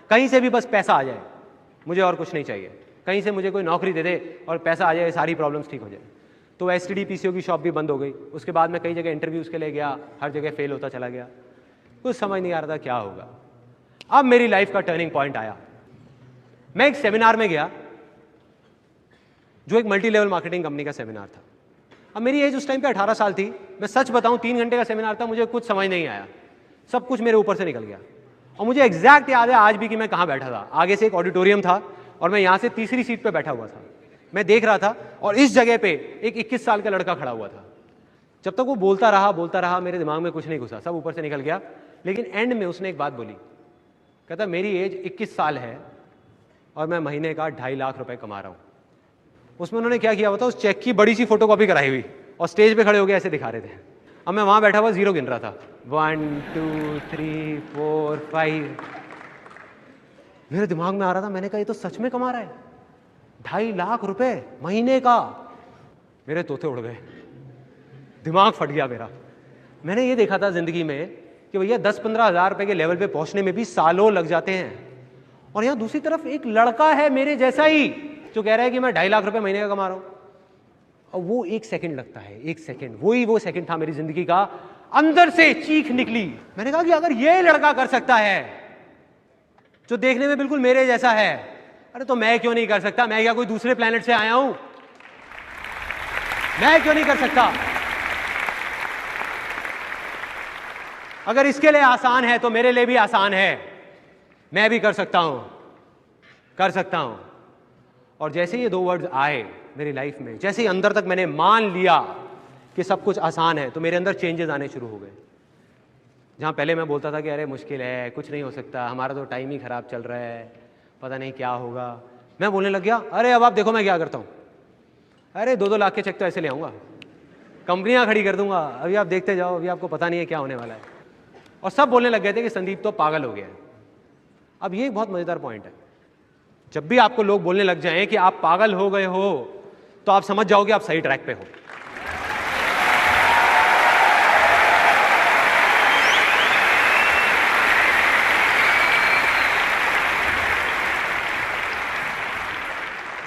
कहीं से भी बस पैसा आ जाए, मुझे और कुछ नहीं चाहिए। कहीं से मुझे कोई नौकरी दे दे और पैसा आ जाए, सारी प्रॉब्लम्स ठीक हो जाए। तो एसटीडी पीसीओ की शॉप भी बंद हो गई। उसके बाद मैं कई जगह इंटरव्यूज़ के लिए गया, हर जगह फेल होता चला गया, कुछ समझ नहीं आ रहा था क्या होगा। अब मेरी लाइफ का टर्निंग पॉइंट आया। मैं एक सेमिनार में गया जो एक मल्टी लेवल मार्केटिंग कंपनी का सेमिनार था। अब मेरी एज उस टाइम पे 18 साल थी। मैं सच बताऊं, 3 घंटे का सेमिनार था, मुझे कुछ समझ नहीं आया, सब कुछ मेरे ऊपर से निकल गया। और मुझे एग्जैक्ट याद है आज भी कि मैं कहाँ बैठा था। आगे से एक ऑडिटोरियम था और मैं यहाँ से तीसरी सीट पे बैठा हुआ था। मैं देख रहा था और इस जगह पे एक 21 साल का लड़का खड़ा हुआ था। जब तक वो बोलता रहा, मेरे दिमाग में कुछ नहीं घुसा, सब ऊपर से निकल गया। लेकिन एंड में उसने एक बात बोली, कहता मेरी एज 21 साल है और मैं महीने का 2.5 लाख रुपए कमा रहा हूँ। उसमें उन्होंने क्या किया होता, उस चेक की बड़ी सी फोटोकॉपी कराई हुई और स्टेज पे खड़े हो गए ऐसे दिखा रहे थे। अब मैं वहां बैठा हुआ जीरो गिन रहा था, 1 2 3 4 5। मेरे दिमाग में आ रहा था, मैंने कहा ये तो सच में कमा रहा है 2.5 लाख रुपए महीने का। मेरे तोते उड़ गए, दिमाग फट गया मेरा। मैंने ये देखा था जिंदगी में कि भैया 10-15 हज़ार रुपए के लेवल पे पहुंचने में भी सालों लग जाते हैं, और यहां दूसरी तरफ एक लड़का है मेरे जैसा ही जो कह रहा है कि मैं 2.5 लाख रुपए महीने का कमा रहा हूं। और वो एक सेकंड लगता है, एक सेकंड, वो सेकंड था मेरी जिंदगी का। अंदर से चीख निकली। मैंने कहा कि अगर ये लड़का कर सकता है जो देखने में बिल्कुल मेरे जैसा है, अरे तो मैं क्यों नहीं कर सकता? मैं क्या कोई दूसरे प्लेनेट से आया हूं? मैं क्यों नहीं कर सकता? अगर इसके लिए आसान है तो मेरे लिए भी आसान है। मैं भी कर सकता हूं, कर सकता हूं। और जैसे ये 2 वर्ड्स आए मेरी लाइफ में, जैसे ही अंदर तक मैंने मान लिया कि सब कुछ आसान है, तो मेरे अंदर चेंजेस आने शुरू हो गए। जहां पहले मैं बोलता था कि अरे मुश्किल है, कुछ नहीं हो सकता, हमारा तो टाइम ही खराब चल रहा है, पता नहीं क्या होगा, मैं बोलने लग गया अरे अब आप देखो मैं क्या करता हूं, अरे 2-2 लाख के चेक तो ऐसे ले आऊंगा, कंपनियां खड़ी कर दूंगा, अभी आप देखते जाओ, अभी आपको पता नहीं है क्या होने वाला है। और सब बोलने लग गए थे कि संदीप तो पागल हो गया है। अब ये एक बहुत मजेदार पॉइंट है, जब भी आपको लोग बोलने लग जाएं कि आप पागल हो गए हो, तो आप समझ जाओगे आप सही ट्रैक पे हो।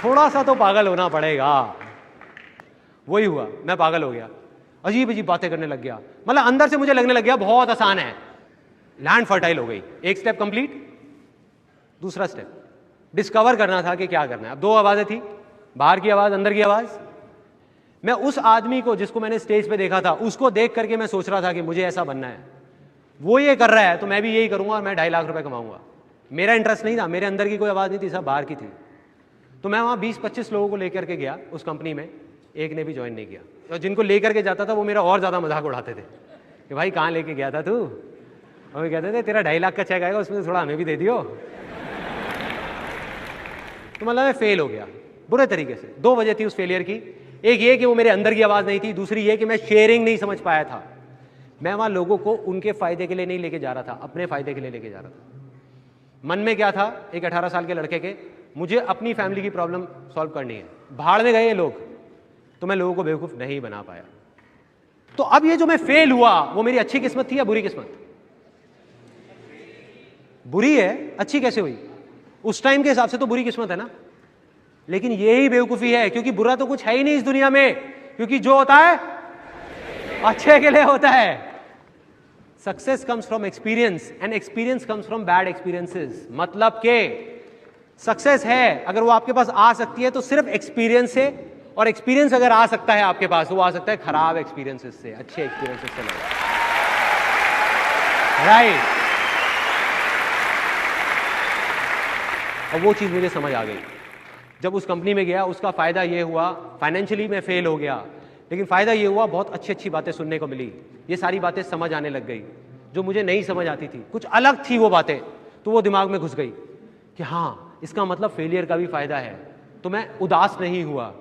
थोड़ा सा तो पागल होना पड़ेगा। वही हुआ, मैं पागल हो गया, अजीब अजीब बातें करने लग गया। मतलब अंदर से मुझे लगने लग गया बहुत आसान है। लैंड फर्टाइल हो गई। एक स्टेप कंप्लीट, दूसरा स्टेप डिस्कवर करना था कि क्या करना है। अब 2 आवाजें थी, बाहर की आवाज, अंदर की आवाज। मैं उस आदमी को जिसको मैंने स्टेज पे देखा था, उसको देख करके मैं सोच रहा था कि मुझे ऐसा बनना है। वो ये कर रहा है तो मैं भी यही करूंगा और मैं 2.5 लाख रुपए कमाऊंगा। मेरा इंटरेस्ट नहीं था, मेरे अंदर की कोई आवाज नहीं थी, सब बाहर की थी। तो मैं वहां 20-25 लोगों को लेकर के गया उस कंपनी में, एक ने भी ज्वाइन नहीं किया। और जिनको लेकर के जाता था वो मेरा और ज्यादा मजाक उड़ाते थे कि भाई कहाँ लेके गया था तू, और वे कहते थे तेरा 2.5 लाख का चेक आएगा, उसमें थोड़ा हमें भी दे दियो। तो मतलब मैं फेल हो गया बुरे तरीके से। 2 वजह थी उस फेलियर की, एक ये कि वो मेरे अंदर की आवाज नहीं थी, दूसरी ये कि मैं शेयरिंग नहीं समझ पाया था। मैं वहां लोगों को उनके फायदे के लिए नहीं लेके जा रहा था, अपने फायदे के लिए लेके जा रहा था। मन में क्या था, एक 18 साल के लड़के के, मुझे अपनी फैमिली की प्रॉब्लम सॉल्व करनी है। भाड़ में गए ये लोग, तो मैं लोगों को बेवकूफ नहीं बना पाया। तो अब ये जो मैं फेल हुआ, वो मेरी अच्छी किस्मत थी या बुरी किस्मत? बुरी है, अच्छी कैसे हुई? उस टाइम के हिसाब से तो बुरी किस्मत है ना। लेकिन यही बेवकूफी है, क्योंकि बुरा तो कुछ है ही नहीं इस दुनिया में, क्योंकि जो होता है अच्छे के लिए होता है। Success comes from experience and experience comes from bad experiences. मतलब के सक्सेस है अगर वो आपके पास आ सकती है तो सिर्फ एक्सपीरियंस से, और एक्सपीरियंस अगर आ सकता है आपके पास, वो आ सकता है खराब एक्सपीरियंसेस से, अच्छे एक्सपीरियंसेस से नहीं। राइट। और वो चीज मुझे समझ आ गई जब उस कंपनी में गया। उसका फायदा ये हुआ, फाइनेंशियली मैं फेल हो गया, लेकिन फायदा ये हुआ बहुत अच्छी अच्छी बातें सुनने को मिली। ये सारी बातें समझ आने लग गई जो मुझे नहीं समझ आती थी, कुछ अलग थी वो बातें, तो वो दिमाग में घुस गई कि हाँ इसका मतलब फेलियर का भी फायदा है। तो मैं उदास नहीं हुआ,